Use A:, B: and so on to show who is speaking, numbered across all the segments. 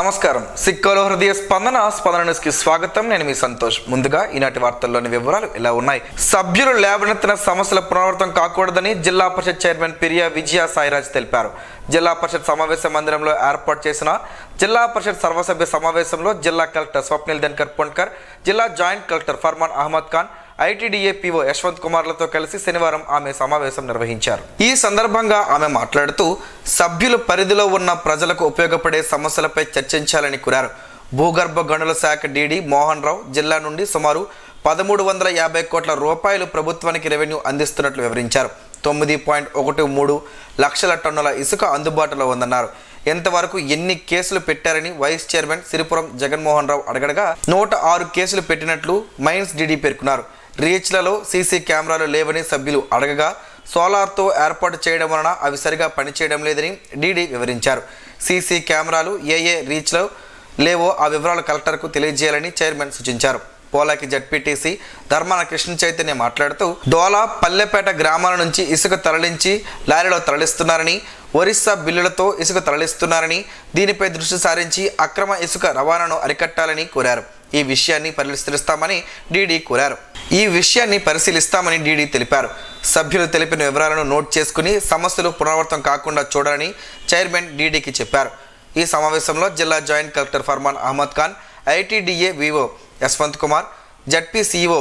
A: నమస్కారం. సిక్కోలో హృదయ స్పందన న్యూస్ కి స్వాగతం. నేను మీ సంతోష్. ముందుగా ఈనాటి వార్తల్లోని వివరాలు ఇలా ఉన్నాయి. సభ్యులు లేవనెత్తిన సమస్యల పునరావృతం కాకూడదని జిల్లా పరిషత్ చైర్మన్ పిరియా విజయ సాయిరాజ్ తెలిపారు. జిల్లా పరిషత్ సమావేశ మందిరంలో ఏర్పాటు చేసిన జిల్లా పరిషత్ సర్వసభ్య సమావేశంలో జిల్లా కలెక్టర్ స్వప్నిల్ ధన్కర్ పొన్కర్, జిల్లా joint collector Farman Ahmed Khan, ITDA PO Yashwant కుమార్లతో కలిసి శనివారం ఆమె సమావేశం నిర్వహించారు. ఈ సందర్భంగా ఆమె మాట్లాడుతూ సభ్యులు పరిధిలో ఉన్న ప్రజలకు ఉపయోగపడే సమస్యలపై చర్చించాలని కోరారు. భూగర్భ గనుల శాఖ డీడీ మోహన్ రావు జిల్లా నుండి సుమారు 1350 కోట్ల రూపాయలు ప్రభుత్వానికి రెవెన్యూ అందిస్తున్నట్లు వివరించారు. 9.13 లక్షల టన్నుల ఇసుక అందుబాటులో ఉందన్నారు. ఎంతవరకు ఎన్ని కేసులు పెట్టారని వైస్ చైర్మన్ సిరిపురం జగన్మోహన్ రావు అడగడగా 106 కేసులు పెట్టినట్లు మైన్స్ డీడీ పేర్కొన్నారు. రీచ్లలో సీసీ కెమెరాలు లేవని సభ్యులు అడగగా సోలార్తో ఏర్పాటు చేయడం వలన అవి సరిగా పనిచేయడం లేదని డీడీ వివరించారు. సీసీ కెమెరాలు ఏ రీచ్లో లేవో ఆ వివరాలు కలెక్టర్కు తెలియజేయాలని చైర్మన్ సూచించారు. పోలాకి జడ్పీటీసీ ధర్మాన కృష్ణ చైతన్య మాట్లాడుతూ డోలా పల్లెపేట గ్రామాల నుంచి ఇసుక తరలించి లారీలో తరలిస్తున్నారని, ఒరిస్సా బిల్లులతో ఇసుక తరలిస్తున్నారని, దీనిపై దృష్టి సారించి అక్రమ ఇసుక రవాణాను అరికట్టాలని కోరారు. ఈ విషయాన్ని పరిశీలిస్తామని డీడీ తెలిపారు. సభ్యులు తెలిపిన వివరాలను నోట్ చేసుకుని సమస్యలు పునరావృతం కాకుండా చూడాలని చైర్మన్ డీడీకి చెప్పారు. ఈ సమావేశంలో జిల్లా joint collector Farman Ahmed Khan, ITDA వివో Yashwant Kumar, ZP CEO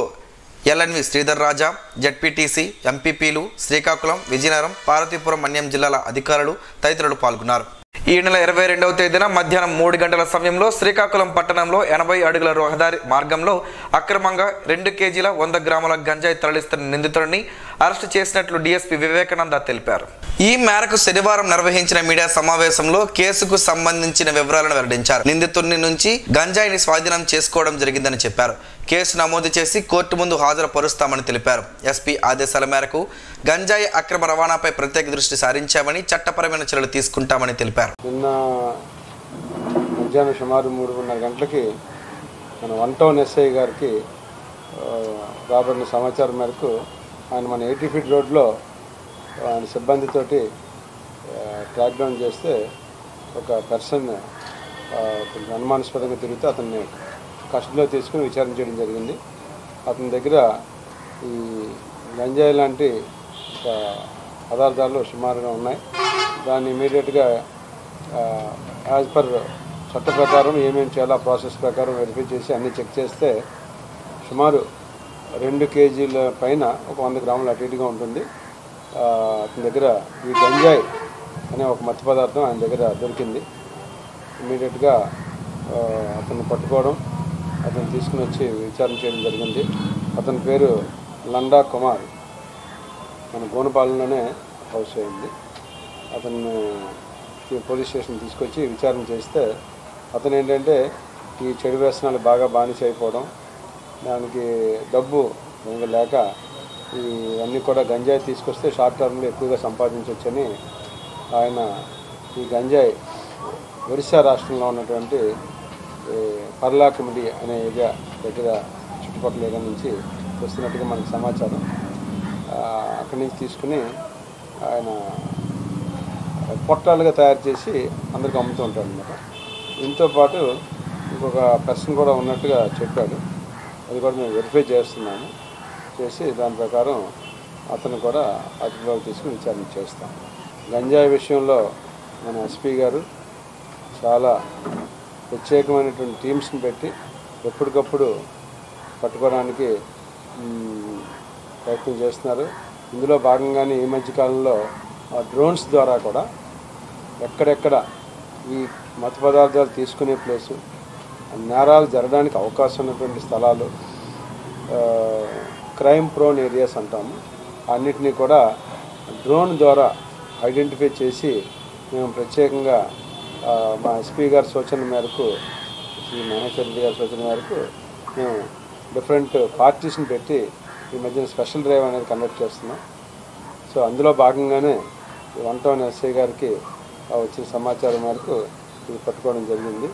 A: LNV Sridhar Raja, ZPTC, ఎంపీపీలు, శ్రీకాకుళం, విజయనగరం, పార్వతీపురం, మన్యం జిల్లాల అధికారులు తదితరులు పాల్గొన్నారు. ఈ నెల 22వ తేదీన మధ్యాహ్నం 3 గంటల సమయంలో శ్రీకాకుళం పట్టణంలో 80 అడుగుల రహదారి మార్గంలో అక్రమంగా 2 కేజీల 100 గ్రాముల గంజాయి తరలిస్తున్న నిందితుడిని అరెస్టు చేసినట్లు డీఎస్పీ వివేకానంద తెలిపారు. ఈ మేరకు శనివారం నిర్వహించిన మీడియా సమావేశంలో కేసుకు సంబంధించిన వివరాలను వెల్లడించారు. నిందితుడి నుంచి గంజాయిని స్వాధీనం చేసుకోవడం జరిగిందని చెప్పారు. కేసు నమోదు చేసి కోర్టు ముందు హాజరుపరుస్తామని తెలిపారు. ఎస్పీ ఆదేశాల మేరకు గంజాయి అక్రమ రవాణాపై ప్రత్యేక దృష్టి సారించామని, చట్టపరమైన చర్యలు తీసుకుంటామని తెలిపారు.
B: నిన్న మధ్యాహ్నం సుమారు 3:30 గంటలకి మన 1 టౌన్ ఎస్ఐ గారికి రాబడిన సమాచారం మేరకు ఆయన మన 80 ఫీట్ రోడ్లో ఆయన సిబ్బందితోటి ట్రాక్ డౌన్ చేస్తే ఒక పర్సన్ కొంచెం అనుమానాస్పదంగా తిరిగితే అతన్ని కస్టడీలో తీసుకుని విచారణ చేయడం జరిగింది. అతని దగ్గర ఈ గంజాయి లాంటి పదార్థాలు సుమారుగా ఉన్నాయి. దాన్ని ఇమీడియట్గా యాజ్ పర్ చట్ట ప్రకారం ఏమేమి చేయాలో ప్రాసెస్ ప్రకారం వెరిఫై చేసి అన్నీ చెక్ చేస్తే సుమారు 2 కేజీల పైన ఒక 100 గ్రాములు అటు ఇటుగా ఉంటుంది. అతని దగ్గర ఈ గంజాయి అనే ఒక మత్తు పదార్థం ఆయన దగ్గర దొరికింది. ఇమీడియట్గా అతన్ని పట్టుకోవడం, అతను తీసుకుని వచ్చి విచారణ చేయడం జరిగింది. అతని పేరు లండా కుమార్, మన గోనపాలెంలోనే హౌస్ అయింది. అతన్ని పోలీస్ స్టేషన్ తీసుకొచ్చి విచారణ చేస్తే అతను ఏంటంటే ఈ చెడు వ్యసనాలు బాగా బానిస అయిపోవడం, దానికి డబ్బు లేక ఇవన్నీ కూడా గంజాయి తీసుకొస్తే షార్ట్ టర్మ్లో ఎక్కువగా సంపాదించవచ్చని ఆయన ఈ గంజాయి ఒరిస్సా రాష్ట్రంలో ఉన్నటువంటి పర్లాకిమిడి అనే ఏరియా దగ్గర చుట్టుపక్కల ఏరియా నుంచి వస్తున్నట్టుగా మనకు సమాచారం. అక్కడి నుంచి తీసుకుని ఆయన పొట్టాలుగా తయారు చేసి అందరికీ అమ్ముతూ ఉంటాడు అన్నమాట. దీంతో పాటు ఇంకొక పర్సన్ కూడా ఉన్నట్టుగా చెప్పాడు. అది కూడా మేము వెరిఫై చేస్తున్నాము. చేసి దాని ప్రకారం అతను కూడా అదుపులోకి తీసుకుని విచారణ చేస్తాం. గంజాయి విషయంలో మన ఎస్పీ గారు చాలా ప్రత్యేకమైనటువంటి టీమ్స్ని పెట్టి ఎప్పటికప్పుడు పట్టుకోవడానికి ప్రయత్నం చేస్తున్నారు. ఇందులో భాగంగానే ఈ మధ్యకాలంలో డ్రోన్స్ ద్వారా కూడా ఎక్కడెక్కడ ఈ మత్తు పదార్థాలు తీసుకునే ప్లేసు, నేరాలు జరగడానికి అవకాశం ఉన్నటువంటి స్థలాలు, క్రైమ్ ప్రోన్ ఏరియాస్ అంటాము, అన్నిటినీ కూడా డ్రోన్ ద్వారా ఐడెంటిఫై చేసి మేము ప్రత్యేకంగా మా ఎస్పీ గారి సూచన మేరకు, శ్రీ మహేశ్వర రెడ్డి గారి సూచన మేరకు మేము డిఫరెంట్ పార్టీస్ని పెట్టి ఈ మధ్యన స్పెషల్ డ్రైవ్ అనేది కండక్ట్ చేస్తున్నాం. సో అందులో భాగంగానే 1 టౌన్ ఎస్ఐ గారికి వచ్చిన సమాచారం మేరకు ఇది పట్టుకోవడం జరిగింది.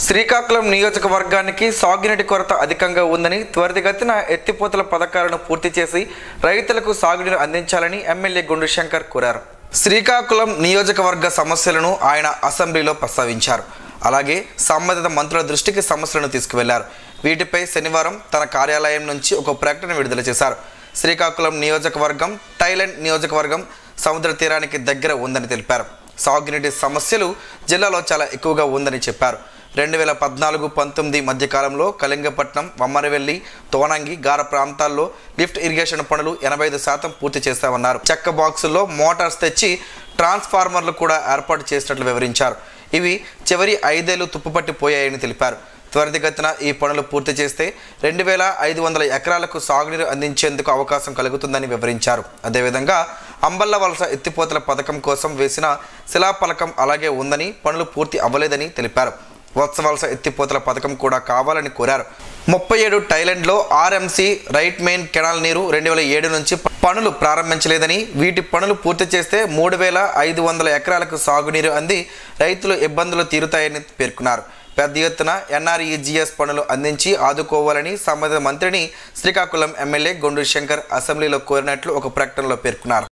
A: శ్రీకాకుళం నియోజకవర్గానికి సాగునీటి కొరత అధికంగా ఉందని, త్వరితగతిన ఎత్తిపోతల పథకాలను పూర్తి చేసి రైతులకు సాగునీరు అందించాలని ఎమ్మెల్యే గుండు శంకర్ కోరారు. శ్రీకాకుళం నియోజకవర్గ సమస్యలను ఆయన అసెంబ్లీలో ప్రస్తావించారు. అలాగే సంబంధిత మంత్రుల దృష్టికి సమస్యలను తీసుకువెళ్లారు. వీటిపై శనివారం తన కార్యాలయం నుంచి ఒక ప్రకటన విడుదల చేశారు. శ్రీకాకుళం నియోజకవర్గం థాయిలాండ్ నియోజకవర్గం సముద్ర తీరానికి దగ్గర ఉందని తెలిపారు. సాగునీటి సమస్యలు జిల్లాలో చాలా ఎక్కువగా ఉందని చెప్పారు. 2014-19 మధ్యకాలంలో కళింగపట్నం, వమ్మరవెల్లి, తోనంగి, గార ప్రాంతాల్లో లిఫ్ట్ ఇరిగేషన్ పనులు 85% పూర్తి చేస్తామన్నారు. చెక్క బాక్సుల్లో మోటార్స్ తెచ్చి ట్రాన్స్ఫార్మర్లు కూడా ఏర్పాటు చేసినట్లు వివరించారు. ఇవి చివరి 5 ఏళ్లు తుప్పుపట్టిపోయాయని తెలిపారు. త్వరితగతిన ఈ పనులు పూర్తి చేస్తే 2500 ఎకరాలకు సాగునీరు అందించేందుకు అవకాశం కలుగుతుందని వివరించారు. అదేవిధంగా అంబల్ల వలస ఎత్తిపోతల పథకం కోసం వేసిన శిలాఫలకం అలాగే ఉందని, పనులు పూర్తి అవ్వలేదని తెలిపారు. వలస ఎత్తిపోతల పథకం కూడా కావాలని కోరారు. 37 థాయిలాండ్లో ఆర్ఎంసీ రైట్ మెయిన్ కెనాల్ నీరు 2007 నుంచి పనులు ప్రారంభించలేదని, వీటి పనులు పూర్తి చేస్తే 3500 ఎకరాలకు సాగునీరు అంది రైతులు ఇబ్బందులు తీరుతాయని పేర్కొన్నారు. పెద్ద ఎత్తున ఎన్ఆర్ఈజీఎస్ పనులు అందించి ఆదుకోవాలని సంబంధిత మంత్రిని శ్రీకాకుళం ఎమ్మెల్యే గొండు శంకర్ అసెంబ్లీలో కోరినట్లు ఒక ప్రకటనలో పేర్కొన్నారు.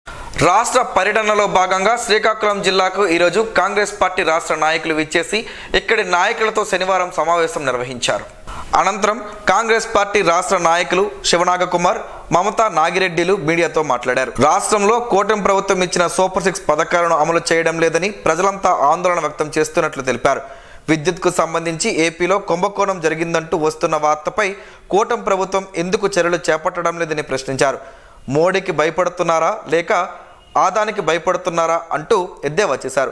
A: రాష్ట్ర పర్యటనలో భాగంగా శ్రీకాకుళం జిల్లాకు ఈరోజు కాంగ్రెస్ పార్టీ రాష్ట్ర నాయకులు విచ్చేసి ఇక్కడి నాయకులతో శనివారం సమావేశం నిర్వహించారు. అనంతరం కాంగ్రెస్ పార్టీ రాష్ట్ర నాయకులు శివనాగకుమార్, మమతా నాగిరెడ్డిలు మీడియాతో మాట్లాడారు. రాష్ట్రంలో కూటమి ప్రభుత్వం ఇచ్చిన సూపర్ 6 పథకాలను అమలు చేయడం లేదని ప్రజలంతా ఆందోళన వ్యక్తం చేస్తున్నట్లు తెలిపారు. విద్యుత్కు సంబంధించి ఏపీలో కుంభకోణం జరిగిందంటూ వస్తున్న వార్తపై కూటమి ప్రభుత్వం ఎందుకు చర్యలు చేపట్టడం లేదని ప్రశ్నించారు. మోడీకి భయపడుతున్నారా లేక ఆదానికి భయపడుతున్నారా అంటూ ఎద్దేవా చేశారు.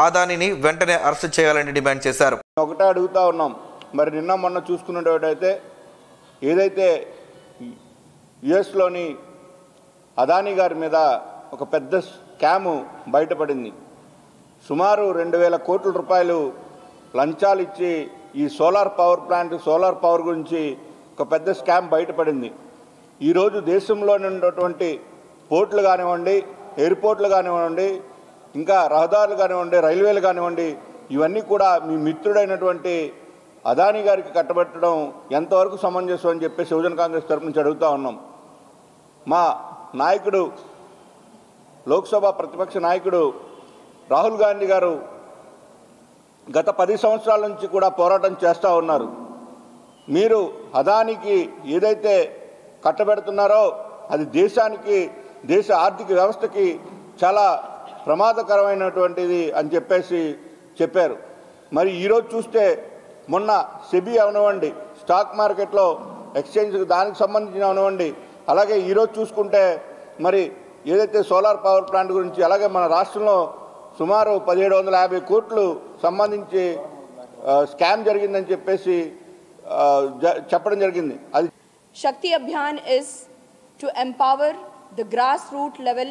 A: ఆదానిని వెంటనే అరెస్ట్ చేయాలని డిమాండ్ చేశారు.
C: ఒకటే అడుగుతా ఉన్నాం. మరి నిన్న మొన్న చూసుకున్నట్టయితే ఏదైతే యుఎస్లోని అదానీ గారి మీద ఒక పెద్ద స్కాము బయటపడింది. సుమారు 2000 కోట్ల రూపాయలు లంచాలు ఇచ్చి ఈ సోలార్ పవర్ గురించి ఒక పెద్ద స్కామ్ బయటపడింది. ఈరోజు దేశంలో ఉన్నటువంటి పోర్టులు కానివ్వండి, ఎయిర్పోర్ట్లు కానివ్వండి, ఇంకా రహదారులు కానివ్వండి, రైల్వేలు కానివ్వండి, ఇవన్నీ కూడా మీ మిత్రుడైనటువంటి అదానీ గారికి కట్టబెట్టడం ఎంతవరకు సమంజసం అని చెప్పేసి యువజన కాంగ్రెస్ తరఫు నుంచి అడుగుతూ ఉన్నాం. మా నాయకుడు, లోక్సభ ప్రతిపక్ష నాయకుడు రాహుల్ గాంధీ గారు గత 10 సంవత్సరాల నుంచి కూడా పోరాటం చేస్తూ ఉన్నారు. మీరు అదానికి ఏదైతే కట్టబెడుతున్నారో అది దేశానికి, దేశ ఆర్థిక వ్యవస్థకి చాలా ప్రమాదకరమైనటువంటిది అని చెప్పేసి చెప్పారు. మరి ఈరోజు చూస్తే మొన్న సెబీ అవనివ్వండి, స్టాక్ మార్కెట్లో ఎక్స్చేంజ్ దానికి సంబంధించిన అవనివ్వండి, అలాగే ఈరోజు చూసుకుంటే మరి ఏదైతే సోలార్ పవర్ ప్లాంట్ గురించి, అలాగే మన రాష్ట్రంలో సుమారు 1750 కోట్లు సంబంధించి స్కామ్ జరిగిందని చెప్పేసి చెప్పడం జరిగింది. అది
D: Shakti Abhiyan is to empower the grassroots level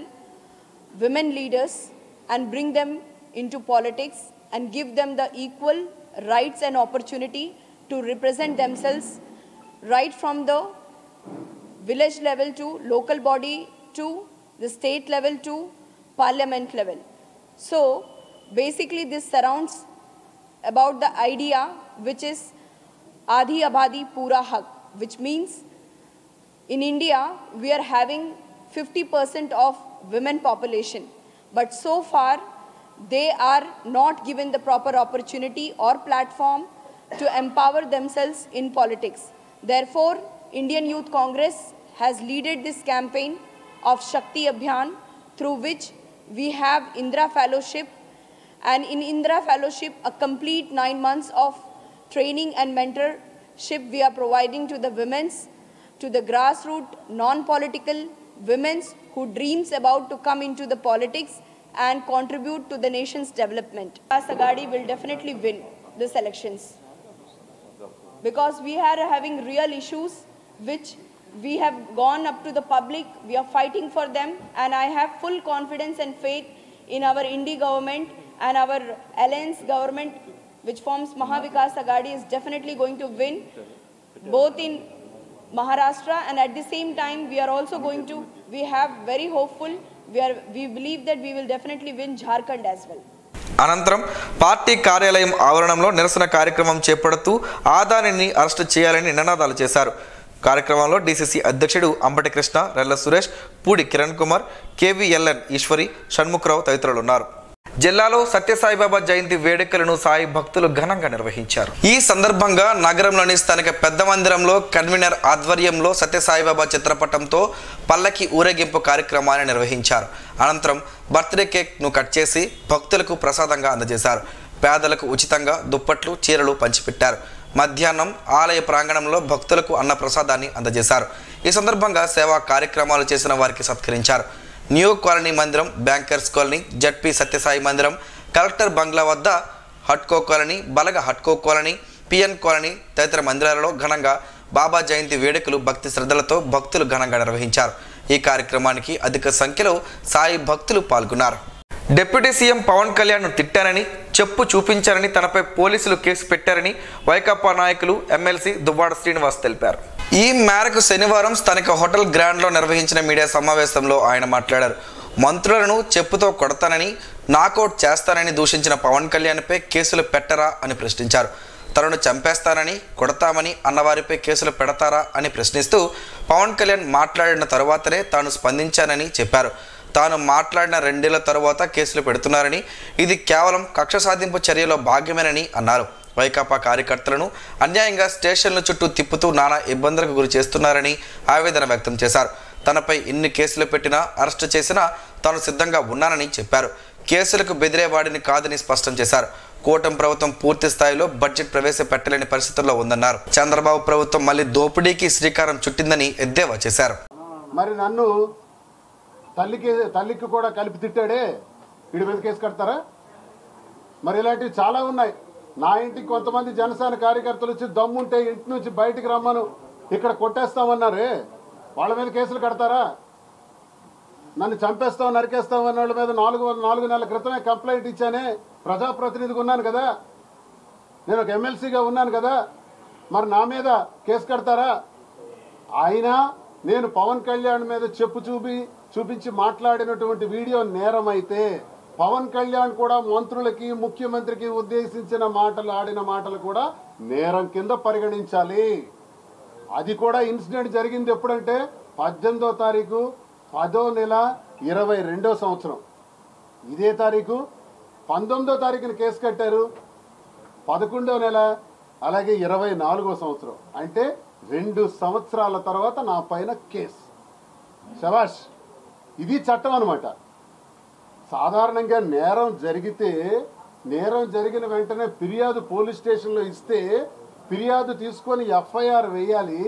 D: women leaders and bring them into politics and give them the equal rights and opportunity to represent themselves right from the village level to local body to the state level to parliament level. So basically this surrounds about the idea which is Aadhi Abadi Pura Haq, which means in India we are having 50% of women population, but so far they are not given the proper opportunity or platform to empower themselves in politics. Therefore Indian Youth Congress has led this campaign of Shakti Abhiyan, through which we have Indra Fellowship, and in Indra Fellowship a complete 9 months of training and mentorship we are providing to the women's, to the grassroots non-political women who dreams about to come into the politics and contribute to the nation's development. Sagadi will definitely win this elections because we are having real issues which we have gone up to the public. We are fighting for them, and I have full confidence and faith in our Indi government, and our alliance government which forms Mahavikas Agadi is definitely going to win both in Maharashtra, and at the same time we are also going to, we have very hopeful, we believe that we will definitely win Jharkhand as well.
A: అనంతరం party కార్యాలయం ఆవరణంలో నిరసన కార్యక్రమం చేపడుతూ ఆదానిని arrest చేయాలని నినాదాలు చేశారు. కార్యక్రమంలో డీసీసీ అధ్యక్షుడు అంబటి కృష్ణ, రెల్ల సురేష్, పూడి కిరణ్ కుమార్, కేవీఎల్ఎన్ ఈశ్వరి, షణ్ముఖరావు తదితరులు ఉన్నారు. జిల్లాలో సత్యసాయిబాబా జయంతి వేడుకలను సాయి భక్తులు ఘనంగా నిర్వహించారు. ఈ సందర్భంగా నగరంలోని స్థానిక పెద్ద మందిరంలో కన్వీనర్ ఆధ్వర్యంలో సత్యసాయిబాబా చిత్రపటంతో పల్లకి ఊరేగింపు కార్యక్రమాన్ని నిర్వహించారు. అనంతరం బర్త్డే కేక్ను కట్ చేసి భక్తులకు ప్రసాదంగా అందజేశారు. పేదలకు ఉచితంగా దుప్పట్లు, చీరలు పంచిపెట్టారు. మధ్యాహ్నం ఆలయ ప్రాంగణంలో భక్తులకు అన్న ప్రసాదాన్ని అందజేశారు. ఈ సందర్భంగా సేవా కార్యక్రమాలు చేసిన వారికి సత్కరించారు. న్యూ కాలనీ మందిరం, బ్యాంకర్స్ కాలనీ, జడ్పీ సత్యసాయి మందిరం, కలెక్టర్ బంగ్లా వద్ద హట్కో కాలనీ, బలగ హట్కో కాలనీ, పిఎన్ కాలనీ తదితర మందిరాలలో ఘనంగా బాబా జయంతి వేడుకలు భక్తి శ్రద్ధలతో భక్తులు ఘనంగా నిర్వహించారు. ఈ కార్యక్రమానికి అధిక సంఖ్యలో సాయి భక్తులు పాల్గొన్నారు. డిప్యూటీ సీఎం పవన్ కళ్యాణ్ను తిట్టారని, చెప్పు చూపించారని తనపై పోలీసులు కేసు పెట్టారని వైకాపా నాయకులు ఎమ్మెల్సీ దువ్వాడ శ్రీనివాస్ తెలిపారు. ఈ మేరకు శనివారం స్థానిక హోటల్ గ్రాండ్లో నిర్వహించిన మీడియా సమావేశంలో ఆయన మాట్లాడారు. మంత్రులను చెప్పుతో కొడతానని, నాకౌట్ చేస్తానని దూషించిన పవన్ కళ్యాణ్పై కేసులు పెట్టరా అని ప్రశ్నించారు. తనను చంపేస్తానని, కొడతామని అన్నవారిపై కేసులు పెడతారా అని ప్రశ్నిస్తూ పవన్ కళ్యాణ్ మాట్లాడిన తరువాతనే తాను స్పందించానని చెప్పారు. తాను మాట్లాడిన 2 ఏళ్ల తరువాత కేసులు పెడుతున్నారని, ఇది కేవలం కక్ష సాధింపు చర్యలో భాగమేనని అన్నారు. వైకాపా కార్యకర్తలను అన్యాయంగా స్టేషన్ల చుట్టూ తిప్పుతూ నానా ఇబ్బందులకు గురి చేస్తున్నారని ఆవేదన వ్యక్తం చేశారు. తనపై ఇన్ని కేసులు పెట్టినా, అరెస్టు చేసినా తాను సిద్ధంగా ఉన్నానని చెప్పారు. కేసులకు బెదిరేవాడిని కాదని స్పష్టం చేశారు. కూటమి ప్రభుత్వం పూర్తి స్థాయిలో బడ్జెట్ ప్రవేశపెట్టలేని పరిస్థితుల్లో ఉందన్నారు. చంద్రబాబు ప్రభుత్వం మళ్ళీ దోపిడీకి శ్రీకారం చుట్టిందని ఎద్దేవా చేశారు.
E: మరి నన్ను తల్లికి కూడా కలిపి తిట్టాడే, వీడి మీద కేసు కడతారా? మరి ఇలాంటివి చాలా ఉన్నాయి. నా ఇంటికి కొంతమంది జనసేన కార్యకర్తలు వచ్చి దమ్ముంటే ఇంటి నుంచి బయటికి రమ్మను, ఇక్కడ కొట్టేస్తామన్నారే, వాళ్ళ మీద కేసులు కడతారా? నన్ను చంపేస్తాం, నరికేస్తాం అన్న వాళ్ళ మీద 4 నెలల క్రితమే కంప్లైంట్ ఇచ్చానే. ప్రజాప్రతినిధిగా ఉన్నాను కదా, నేను ఒక ఎమ్మెల్సీగా ఉన్నాను కదా, మరి నా మీద కేసు కడతారా? అయినా నేను పవన్ కళ్యాణ్ మీద చెప్పు చూపించి మాట్లాడినటువంటి వీడియో నేరం అయితే, పవన్ కళ్యాణ్ కూడా మంత్రులకి, ముఖ్యమంత్రికి ఉద్దేశించిన ఆడిన మాటలు కూడా నేరం కింద పరిగణించాలి. అది కూడా ఇన్సిడెంట్ జరిగింది ఎప్పుడంటే 18వ తారీఖు 10వ నెల 22వ సంవత్సరం. ఇదే తారీఖు 19వ తారీఖున కేసు కట్టారు, 11వ నెల అలాగే 24వ సంవత్సరం. అంటే 2 సంవత్సరాల తర్వాత నా పైన కేసు. శభాష్, ఇది చట్టం అన్నమాట. సాధారణంగా నేరం జరిగిన వెంటనే ఫిర్యాదు పోలీస్ స్టేషన్లో ఇస్తే ఫిర్యాదు తీసుకొని ఎఫ్ఐఆర్ వేయాలి.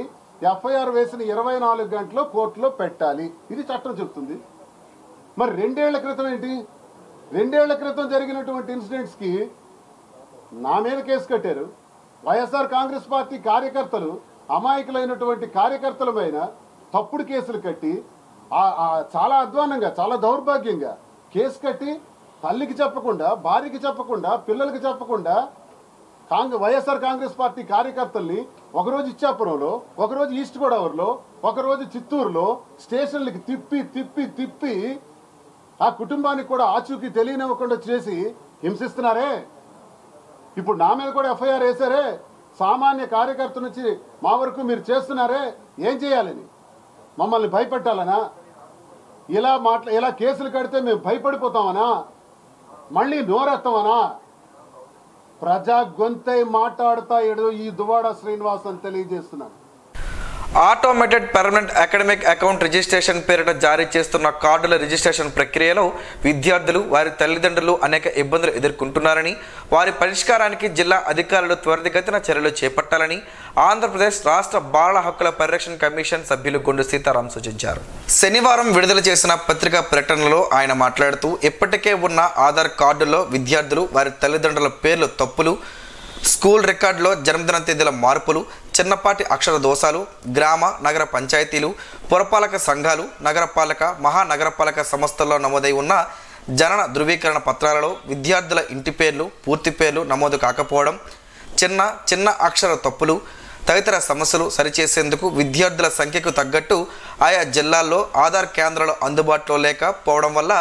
E: ఎఫ్ఐఆర్ వేసిన 24 గంటల్లో కోర్టులో పెట్టాలి. ఇది చట్టం చెప్తుంది. మరి 2 ఏళ్ల క్రితం ఏంటి? 2 ఏళ్ల క్రితం జరిగినటువంటి ఇన్సిడెంట్స్కి నా మీద కేసు కట్టారు. వైఎస్ఆర్ కాంగ్రెస్ పార్టీ కార్యకర్తలు, అమాయకులైనటువంటి కార్యకర్తల పైన తప్పుడు కేసులు కట్టి చాలా అధ్వానంగా, చాలా దౌర్భాగ్యంగా కేసు కట్టి తల్లికి చెప్పకుండా, భార్యకి చెప్పకుండా, పిల్లలకి చెప్పకుండా వైఎస్ఆర్ కాంగ్రెస్ పార్టీ కార్యకర్తల్ని ఒకరోజు ఇచ్చాపురంలో, ఒకరోజు ఈస్ట్ గోదావరిలో, ఒకరోజు చిత్తూరులో స్టేషన్లకి తిప్పి ఆ కుటుంబానికి కూడా ఆచూకీ తెలియనివ్వకుండా చేసి హింసిస్తున్నారే. ఇప్పుడు నా మీద కూడా ఎఫ్ఐఆర్ వేశారే. సామాన్య కార్యకర్త నుంచి మా వరకు మీరు చేస్తున్నారే, ఏం చేయాలని? మమ్మల్ని భయపెట్టాలనా? ఇలా కేసులు కడితే మేము భయపడిపోతామనా? మళ్ళీ నోరెత్తమనా? ప్రజా గొంతై మాట్లాడుతా ఈ దువ్వాడ శ్రీనివాస్ అని తెలియజేస్తున్నాను.
A: Automated permanent academic account registration పేరిట జారీ చేస్తున్న కార్డుల రిజిస్ట్రేషన్ ప్రక్రియలో విద్యార్థులు, వారి తల్లిదండ్రులు అనేక ఇబ్బందులు ఎదుర్కొంటున్నారని, వారి పరిష్కారానికి జిల్లా అధికారులు త్వరితగతిన చర్యలు చేపట్టాలని ఆంధ్రప్రదేశ్ రాష్ట్ర బాలల హక్కుల పరిరక్షణ కమిషన్ సభ్యులు గొండు సీతారాం సూచించారు. శనివారం విడుదల చేసిన పత్రికా ప్రకటనలో ఆయన మాట్లాడుతూ, ఇప్పటికే ఉన్న ఆధార్ కార్డుల్లో విద్యార్థులు, వారి తల్లిదండ్రుల పేర్లు తప్పులు, స్కూల్ రికార్డులో జన్మదిన తేదీల మార్పులు, చిన్నపాటి అక్షర దోషాలు, గ్రామ నగర పంచాయతీలు, పురపాలక సంఘాలు, నగరపాలక, మహానగరపాలక సంస్థల్లో నమోదై ఉన్న జనన ధృవీకరణ పత్రాలలో విద్యార్థుల ఇంటి పేర్లు, పూర్తి పేర్లు నమోదు కాకపోవడం, చిన్న అక్షర తప్పులు తదితర సమస్యలు సరిచేసేందుకు విద్యార్థుల సంఖ్యకు తగ్గట్టు ఆయా జిల్లాల్లో ఆధార్ కేంద్రాలు అందుబాటులో లేకపోవడం వల్ల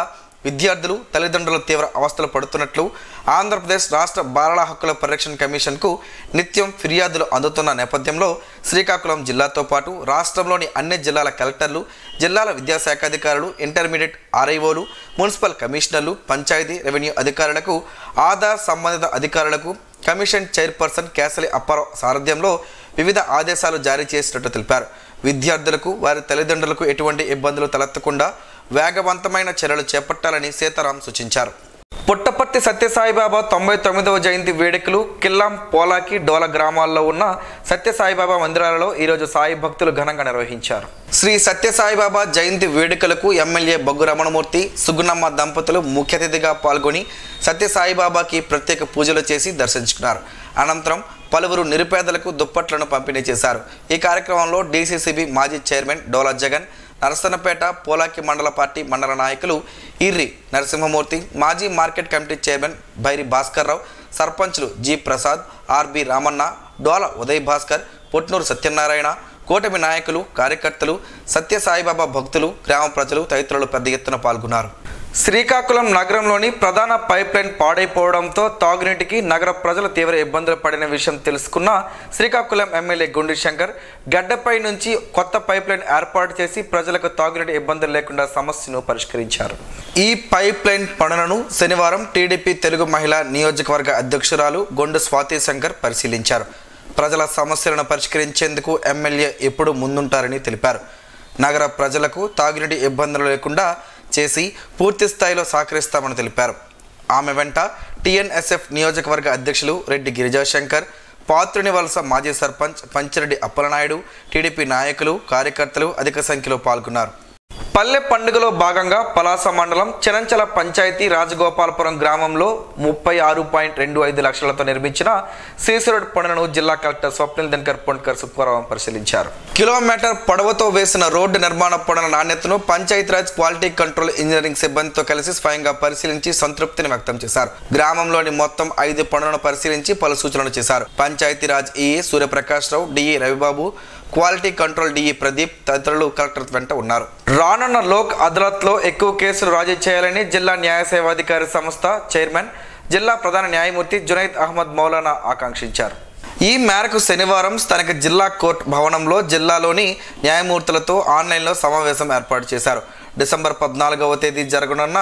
A: విద్యార్థులు తల్లిదండ్రులు తీవ్ర అవస్థలు పడుతున్నట్లు ఆంధ్రప్రదేశ్ రాష్ట్ర బాలల హక్కుల పరిరక్షణ కమిషన్కు నిత్యం ఫిర్యాదులు అందుతున్న నేపథ్యంలో శ్రీకాకుళం జిల్లాతో పాటు రాష్ట్రంలోని అన్ని జిల్లాల కలెక్టర్లు, జిల్లాల విద్యాశాఖ అధికారులు, ఇంటర్మీడియట్ ఆర్ఐఓలు, మున్సిపల్ కమిషనర్లు, పంచాయతీ రెవెన్యూ అధికారులకు, ఆధార్ సంబంధిత అధికారులకు కమిషన్ చైర్పర్సన్ కేసలి అప్పారావు సారథ్యంలో వివిధ ఆదేశాలు జారీ చేసినట్టు తెలిపారు. విద్యార్థులకు, వారి తల్లిదండ్రులకు ఎటువంటి ఇబ్బందులు తలెత్తకుండా వేగవంతమైన చర్యలు చేపట్టాలని సీతారాం సూచించారు. పుట్టపర్తి సత్యసాయిబాబా 99వ జయంతి వేడుకలు కిల్లాం, పోలాకి, డోల గ్రామాల్లో ఉన్న సత్యసాయిబాబా మందిరాలలో ఈరోజు సాయి భక్తులు ఘనంగా నిర్వహించారు. శ్రీ సత్యసాయిబాబా జయంతి వేడుకలకు ఎమ్మెల్యే బొగ్గు రమణమూర్తి, సుగుణమ్మ దంపతులు ముఖ్య అతిథిగా పాల్గొని సత్యసాయిబాబాకి ప్రత్యేక పూజలు చేసి దర్శించుకున్నారు. అనంతరం పలువురు నిరుపేదలకు దుప్పట్లను పంపిణీ చేశారు. ఈ కార్యక్రమంలో డీసీసీబీ మాజీ చైర్మన్ డోలా జగన్, నరసన్నపేట పోలాకి మండల పార్టీ మండల నాయకులు ఇర్రి నరసింహమూర్తి, మాజీ market committee chairman Bairi Bhaskararao, సర్పంచ్లు జి ప్రసాద్, ఆర్బి రామన్న, డోల ఉదయ్ భాస్కర్, పొట్నూరు సత్యనారాయణ, కూటమి నాయకులు, కార్యకర్తలు, సత్యసాయిబాబా భక్తులు, గ్రామ ప్రజలు తదితరులు పెద్ద ఎత్తున పాల్గొన్నారు. శ్రీకాకుళం నగరంలోని ప్రధాన పైప్ లైన్ పాడైపోవడంతో తాగునీటికి నగర ప్రజలు తీవ్ర ఇబ్బందులు పడిన విషయం తెలుసుకున్న శ్రీకాకుళం ఎమ్మెల్యే గుండి శంకర్ గడ్డపై నుంచి కొత్త పైప్ లైన్ ఏర్పాటు చేసి ప్రజలకు తాగునీటి ఇబ్బందులు లేకుండా సమస్యను పరిష్కరించారు. ఈ పైప్ లైన్ పనులను శనివారం టీడీపీ తెలుగు మహిళా నియోజకవర్గ అధ్యక్షురాలు గొండు స్వాతి శంకర్ పరిశీలించారు. ప్రజల సమస్యలను పరిష్కరించేందుకు ఎమ్మెల్యే ఎప్పుడూ ముందుంటారని తెలిపారు. నగర ప్రజలకు తాగునీటి ఇబ్బందులు లేకుండా చేసి పూర్తి స్థాయిలో సహకరిస్తామని తెలిపారు. ఆమె వెంట టీఎన్ఎస్ఎఫ్ నియోజకవర్గ అధ్యక్షులు రెడ్డి గిరిజాశంకర్, పాత్రుని వలస మాజీ సర్పంచ్ పంచిరెడ్డి అప్పలనాయుడు, టీడీపీ నాయకులు, కార్యకర్తలు అధిక సంఖ్యలో పాల్గొన్నారు. పల్లె పండుగలో భాగంగా పలాస మండలం చెనంచల పంచాయతీ రాజగోపాలపురం గ్రామంలో 36.25 లక్షలతో నిర్మించిన సీసీ రోడ్ పనులను జిల్లా కలెక్టర్ స్వప్నిల్ దినకర్ పొండ్కర్ శుక్రవారం పరిశీలించారు. కిలోమీటర్ పొడవుతో వేసిన రోడ్డు నిర్మాణ పనుల నాణ్యతను పంచాయతీరాజ్ క్వాలిటీ కంట్రోల్ ఇంజనీరింగ్ సిబ్బందితో కలిసి స్వయంగా పరిశీలించి సంతృప్తిని వ్యక్తం చేశారు. గ్రామంలోని మొత్తం 5 పనులను పరిశీలించి పలు సూచనలు చేశారు. Panchayati Raj EE Suryaprakash Rao, DE Ravibabu, quality control DE Pradeep తదితరులు కలెక్టర్ వెంట ఉన్నారు. రానున్న లోక్ అదాలత్లో ఎక్కువ కేసులు రాజీ చేయాలని జిల్లా న్యాయ సేవాధికారి సంస్థ చైర్మన్, జిల్లా ప్రధాన న్యాయమూర్తి జునైద్ అహ్మద్ మౌలానా ఆకాంక్షించారు. ఈ మేరకు శనివారం స్థానిక జిల్లా కోర్టు భవనంలో జిల్లాలోని న్యాయమూర్తులతో ఆన్లైన్లో సమావేశం ఏర్పాటు చేశారు. డిసెంబర్ 14వ తేదీ జరగనున్న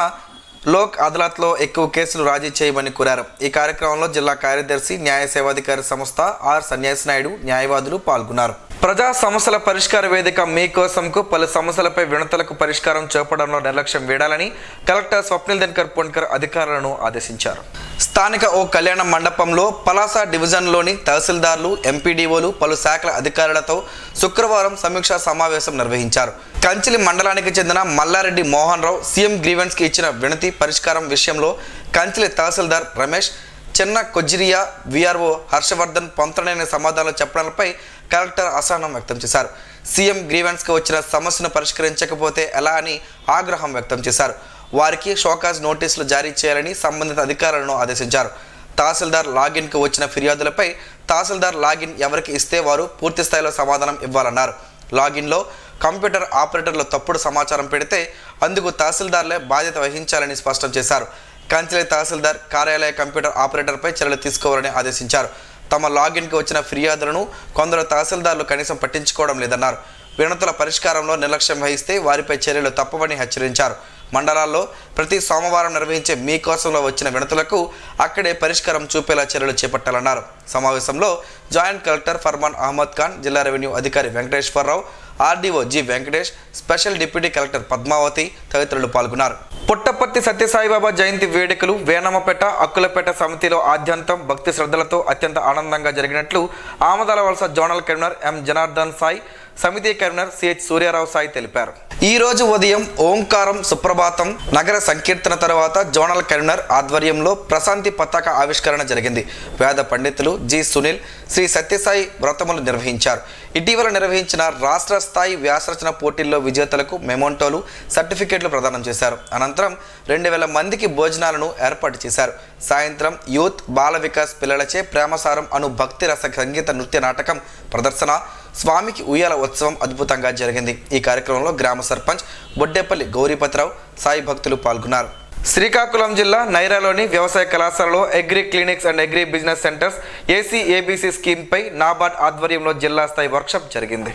A: లోక్ అదాలత్లో ఎక్కువ కేసులు రాజీ చేయమని కోరారు. ఈ కార్యక్రమంలో జిల్లా కార్యదర్శి, న్యాయ సేవాధికారి సంస్థ ఆర్ సన్యాసి నాయుడు, న్యాయవాదులు పాల్గొన్నారు. ప్రజా సమస్యల పరిష్కార వేదిక మీకోసంకు పలు సమస్యలపై వినతులకు పరిష్కారం చూపడంలో నిర్లక్ష్యం వేయాలని కలెక్టర్ స్వప్నిల్ దినకర్ పొండ్కర్ అధికారులను ఆదేశించారు. స్థానిక ఓ కళ్యాణ మండపంలో పలాస డివిజన్లోని తహసీల్దార్లు, ఎంపీడీఓలు, పలు శాఖల అధికారులతో శుక్రవారం సమీక్షా సమావేశం నిర్వహించారు. కంచిలి మండలానికి చెందిన మల్లారెడ్డి మోహన్ రావు సీఎం గ్రీవెన్స్కి ఇచ్చిన వినతి పరిష్కారం విషయంలో కంచిలి తహసీల్దార్ రమేష్, చిన్న కొజ్జిరియా వీఆర్ఓ హర్షవర్ధన్ పొంతనైన సమాధానాలు చెప్పడంపై కలెక్టర్ అసహనం వ్యక్తం చేశారు. సీఎం గ్రీవెన్స్కి వచ్చిన సమస్యను పరిష్కరించకపోతే ఎలా అని ఆగ్రహం వ్యక్తం చేశారు. వారికి షోకాజ్ నోటీసులు జారీ చేయాలని సంబంధిత అధికారులను ఆదేశించారు. తహసీల్దార్ లాగిన్కు వచ్చిన ఫిర్యాదులపై తహసీల్దార్ లాగిన్ ఎవరికి ఇస్తే వారు పూర్తి స్థాయిలో సమాధానం ఇవ్వాలన్నారు. లాగిన్లో కంప్యూటర్ ఆపరేటర్లు తప్పుడు సమాచారం పెడితే అందుకు తహసీల్దార్లే బాధ్యత వహించాలని స్పష్టం చేశారు. కంచిలి తహసీల్దార్ కార్యాలయ కంప్యూటర్ ఆపరేటర్పై చర్యలు తీసుకోవాలని ఆదేశించారు. తమ లాగిన్కి వచ్చిన ఫిర్యాదులను కొందరు తహసీల్దార్లు కనీసం పట్టించుకోవడం లేదన్నారు. వినతుల పరిష్కారంలో నిర్లక్ష్యం వహిస్తే వారిపై చర్యలు తప్పవని హెచ్చరించారు. మండలాల్లో ప్రతి సోమవారం నిర్వహించే మీకోసంలో వచ్చిన వినతులకు అక్కడే పరిష్కారం చూపేలా చర్యలు చేపట్టాలన్నారు. సమావేశంలో జాయింట్ కలెక్టర్ ఫర్మాన్ అహ్మద్ ఖాన్, జిల్లా రెవెన్యూ అధికారి Venkateswararao, RDO G Venkatesh, special deputy collector Padmavathi తదితరులు పాల్గొన్నారు. పుట్టపర్తి సత్యసాయిబాబా జయంతి వేడుకలు వేనమ్మపేట, అక్కులపేట సమితిలో ఆద్యంతం భక్తి శ్రద్ధలతో అత్యంత ఆనందంగా జరిగినట్లు ఆమదాల వలస zonal convener M Janardhan Sai, సమితి కన్వీనర్ సిహెచ్ సూర్యారావు సాయి తెలిపారు. ఈ రోజు ఉదయం ఓంకారం సుప్రభాతం నగర సంకీర్తన తర్వాత జోనల్ కన్వీనర్ ఆధ్వర్యంలో ప్రశాంతి పతాక ఆవిష్కరణ జరిగింది. వేద పండితులు జి సునీల్ శ్రీ సత్యసాయి వ్రతములు నిర్వహించారు. ఇటీవల నిర్వహించిన రాష్ట్ర స్థాయి వ్యాసరచన పోటీల్లో విజేతలకు మెమోంటోలు, సర్టిఫికేట్లు ప్రదానం చేశారు. అనంతరం 2000 మందికి భోజనాలను ఏర్పాటు చేశారు. సాయంత్రం యూత్ బాల వికాస్ పిల్లలచే ప్రేమసారం అను భక్తి రస సంగీత నృత్య నాటకం ప్రదర్శన, స్వామికి ఉయ్యాల ఉత్సవం అద్భుతంగా జరిగింది. ఈ కార్యక్రమంలో గ్రామ సర్పంచ్ బొడ్డేపల్లి గౌరీపతిరావు, సాయి భక్తులు పాల్గొన్నారు. శ్రీకాకుళం జిల్లా నైరాలోని వ్యవసాయ కళాశాలలో agri clinics and agri business centres ACABC స్కీమ్పై నాబార్డ్ ఆధ్వర్యంలో జిల్లా స్థాయి వర్క్షాప్ జరిగింది.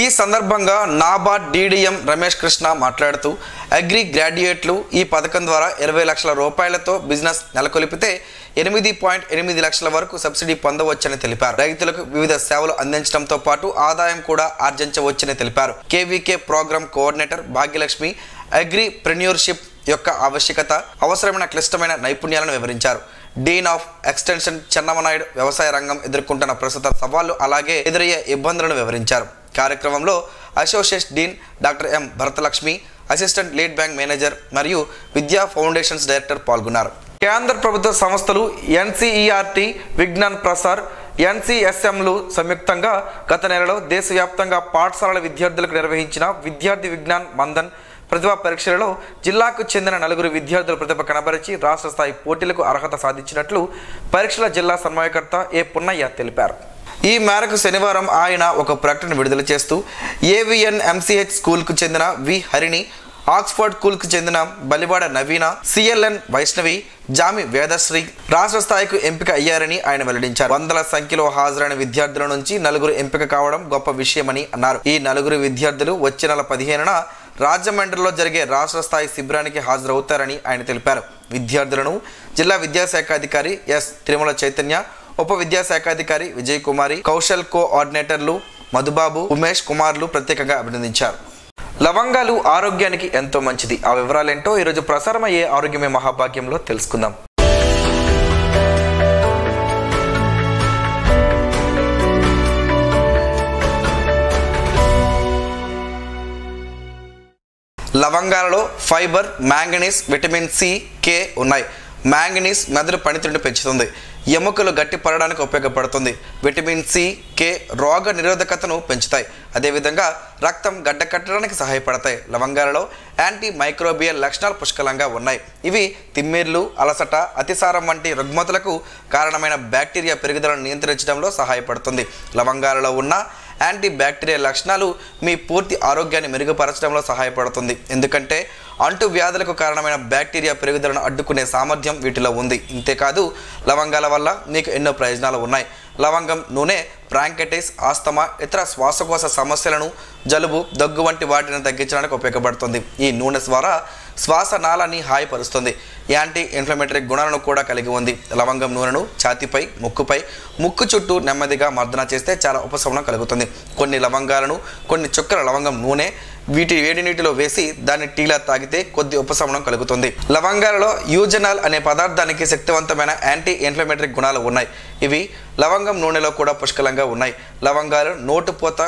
A: ఈ సందర్భంగా నాబార్డ్ డీడీఎం రమేష్ కృష్ణ మాట్లాడుతూ అగ్రి గ్రాడ్యుయేట్లు ఈ పథకం ద్వారా 20 లక్షల రూపాయలతో బిజినెస్ నెలకొల్పితే 8.8 లక్షల వరకు సబ్సిడీ పొందవచ్చని తెలిపారు. రైతులకు వివిధ సేవలు అందించడంతో పాటు ఆదాయం కూడా ఆర్జించవచ్చని తెలిపారు. KVK programme coordinator Bhagyalakshmi agripreneurship యొక్క ఆవశ్యకత, అవసరమైన క్లిష్టమైన నైపుణ్యాలను వివరించారు. డీన్ ఆఫ్ ఎక్స్టెన్షన్ చెన్నమనాయుడు వ్యవసాయ రంగం ఎదుర్కొంటున్న ప్రస్తుత సవాళ్లు అలాగే ఎదురయ్యే ఇబ్బందులను వివరించారు. కార్యక్రమంలో associate dean doctor M Bharatalakshmi, assistant lead bank manager మరియు విద్యా ఫౌండేషన్స్ డైరెక్టర్ పాల్గొన్నారు. కేంద్ర ప్రభుత్వ సంస్థలు ఎన్సీఈఆర్టీ, విజ్ఞాన్ ప్రసార్, ఎన్సీఎస్ఎంలు సంయుక్తంగా గత నెలలో దేశవ్యాప్తంగా పాఠశాలల విద్యార్థులకు నిర్వహించిన విద్యార్థి విజ్ఞాన్ మందన్ ప్రతిభా పరీక్షలలో జిల్లాకు చెందిన 9 విద్యార్థుల ప్రతిభ కనబరిచి రాష్ట్ర స్థాయి పోటీలకు అర్హత సాధించినట్లు పరీక్షల జిల్లా సమన్వయకర్త ఏ పున్నయ్య తెలిపారు. ఈ మేరకు శనివారం ఆయన ఒక ప్రకటన విడుదల చేస్తూ ఏవిఎన్ ఎంసీహెచ్ స్కూల్కు చెందిన వి హరిణి, ఆక్స్ఫర్డ్ స్కూల్కు చెందిన బలివాడ నవీన, సిఎల్ఎన్ వైష్ణవి, జామి వేదశ్రీ రాష్ట్ర స్థాయికి ఎంపిక అయ్యారని ఆయన వెల్లడించారు. వందల సంఖ్యలో హాజరైన విద్యార్థుల నుంచి 9 ఎంపిక కావడం గొప్ప విషయమని అన్నారు. ఈ 9 విద్యార్థులు వచ్చే నెల 15న రాజమండ్రిలో జరిగే రాష్ట్ర స్థాయి శిబిరానికి హాజరవుతారని ఆయన తెలిపారు. విద్యార్థులను జిల్లా విద్యాశాఖ అధికారి ఎస్ తిరుమల చైతన్య, ఉప విద్యాశాఖాధికారి విజయ్ కుమారి, కౌశల్ కోఆర్డినేటర్లు మధుబాబు, ఉమేష్ కుమార్లు ప్రత్యేకంగా అభినందించారు. లవంగాలు ఆరోగ్యానికి ఎంతో మంచిది. ఆ వివరాలేంటో ఈరోజు ప్రసారమయ్యే ఆరోగ్యమే మహాభాగ్యంలో తెలుసుకుందాం. లవంగాలలో ఫైబర్, మ్యాంగనీస్, విటమిన్ సి, కే ఉన్నాయి. మ్యాంగనీస్ మెదడు పనితీరును పెంచుతుంది, ఎముకలు గట్టి పడడానికి ఉపయోగపడుతుంది. విటమిన్ సి, కే రోగ నిరోధకతను పెంచుతాయి. అదేవిధంగా రక్తం గడ్డ కట్టడానికి సహాయపడతాయి. లవంగాలలో యాంటీ మైక్రోబియల్ లక్షణాలు పుష్కలంగా ఉన్నాయి. ఇవి తిమ్మిర్లు, అలసట, అతిసారం వంటి రుగ్మతలకు కారణమైన బ్యాక్టీరియా పెరుగుదలను నియంత్రించడంలో సహాయపడుతుంది. లవంగాలలో ఉన్న యాంటీ బ్యాక్టీరియల్ లక్షణాలు మీ పూర్తి ఆరోగ్యాన్ని మెరుగుపరచడంలో సహాయపడుతుంది. ఎందుకంటే అంటు వ్యాధులకు కారణమైన బ్యాక్టీరియా పెరుగుదలను అడ్డుకునే సామర్థ్యం వీటిలో ఉంది. ఇంతేకాదు లవంగాల వల్ల మీకు ఎన్నో ప్రయోజనాలు ఉన్నాయి. లవంగం నూనె బ్రాంకైటిస్, ఆస్తమా, ఇతర శ్వాసకోశ సమస్యలను, జలుబు, దగ్గు వంటి వాటిని తగ్గించడానికి ఉపయోగపడుతుంది. ఈ నూనె ద్వారా శ్వాస నాళాన్ని హాయిపరుస్తుంది. యాంటీ ఇన్ఫ్లమేటరీ గుణాలను కూడా కలిగి ఉంది. లవంగం నూనెను ఛాతీపై, ముక్కుపై, ముక్కు చుట్టూ నెమ్మదిగా మర్దన చేస్తే చాలా ఉపశమనం కలుగుతుంది. కొన్ని లవంగాలను, కొన్ని చుక్కల లవంగం నూనె వీటి వేడి నీటిలో వేసి దాన్ని టీలా తాగితే కొద్ది ఉపశమనం కలుగుతుంది. లవంగాలలో యూజెనాల్ అనే పదార్థానికి శక్తివంతమైన యాంటీ ఇన్ఫ్లమేటరీ గుణాలు ఉన్నాయి. ఇవి లవంగం నూనెలో కూడా పుష్కలంగా ఉన్నాయి. లవంగాలు నోటుపోత,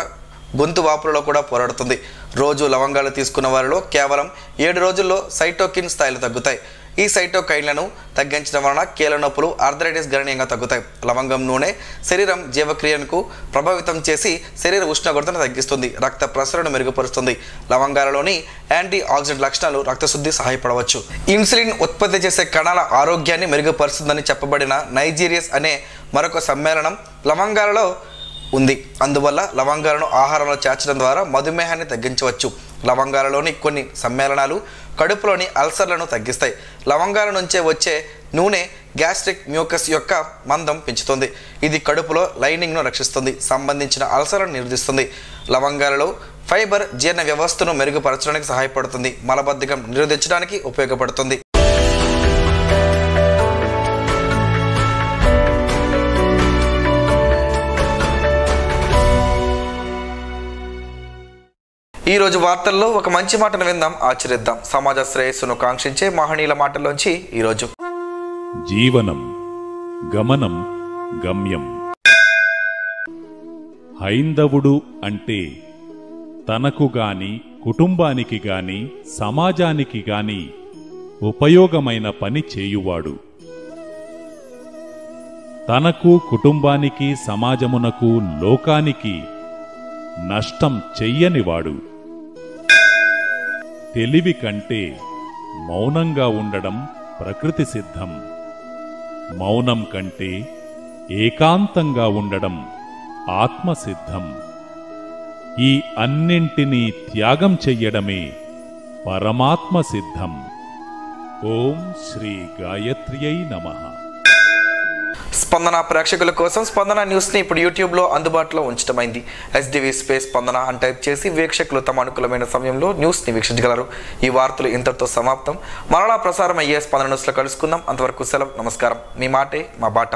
A: గొంతు వాపులలో కూడా పోరాడుతుంది. రోజు లవంగాలు తీసుకున్న వారిలో కేవలం 7 రోజుల్లో సైటోకిన్ స్థాయిలు తగ్గుతాయి. ఈ సైటోకైన్లను తగ్గించడం వలన కీళ్ళ నొప్పులు, ఆర్థరైటిస్ గణనీయంగా తగ్గుతాయి. లవంగం నూనె శరీరం జీవక్రియకు ప్రభావితం చేసి శరీర ఉష్ణోగ్రతను తగ్గిస్తుంది, రక్త ప్రసరణను మెరుగుపరుస్తుంది. లవంగాలలోని యాంటీ ఆక్సిడెంట్ లక్షణాలు రక్తశుద్ధి సహాయపడవచ్చు. ఇన్సులిన్ ఉత్పత్తి చేసే కణాల ఆరోగ్యాన్ని మెరుగుపరుస్తుందని చెప్పబడిన నైజీరియస్ అనే మరొక సమ్మేళనం లవంగాలలో ఉంది. అందువల్ల లవంగాలను ఆహారంలో చేర్చడం ద్వారా మధుమేహాన్ని తగ్గించవచ్చు. లవంగాలలోని కొన్ని సమ్మేళనాలు కడుపులోని అల్సర్లను తగ్గిస్తాయి. లవంగాల నుంచే వచ్చే నూనె గ్యాస్ట్రిక్ మ్యూకస్ యొక్క మందం పెంచుతుంది. ఇది కడుపులో లైనింగ్ను రక్షిస్తుంది, సంబంధించిన అల్సర్లను నిరోధిస్తుంది. లవంగాలలో ఫైబర్ జీర్ణ వ్యవస్థను మెరుగుపరచడానికి సహాయపడుతుంది, మలబద్ధకం నిరోధించడానికి ఉపయోగపడుతుంది. ఈ రోజు వార్తల్లో ఒక మంచి మాటను విందాం, ఆచరిద్దాం. సమాజ శ్రేయస్సును కాంక్షించే మహనీయుల మాటల్లోంచి ఈరోజు.
F: జీవనం గమనం గమ్యం. హైందవుడు అంటే తనకు గాని, కుటుంబానికి గాని, సమాజానికి గాని ఉపయోగమైన పని చేయువాడు. తనకు, కుటుంబానికి, సమాజమునకు, లోకానికి నష్టం చెయ్యనివాడు. తెలివి కంటే మౌనంగా ఉండడం ప్రకృతి సిద్ధం. మౌనం కంటే ఏకాంతంగా ఉండడం ఆత్మసిద్ధం. ఈ అన్నింటినీ త్యాగం చెయ్యడమే పరమాత్మ సిద్ధం. ఓం శ్రీ గాయత్ర్యై నమః.
A: స్పందన ప్రేక్షకుల కోసం స్పందన న్యూస్ని ఇప్పుడు యూట్యూబ్లో అందుబాటులో ఉంచడమైంది. SDV స్పేస్ స్పందన అని టైప్ చేసి వీక్షకులు తమ అనుకూలమైన సమయంలో న్యూస్ని వీక్షించగలరు. ఈ వార్తలు ఇంతటితో సమాప్తం. మరలా ప్రసారం అయ్యే స్పందన న్యూస్లో కలుసుకుందాం. అంతవరకు సెలవు. నమస్కారం. మీ మాటే మా బాట.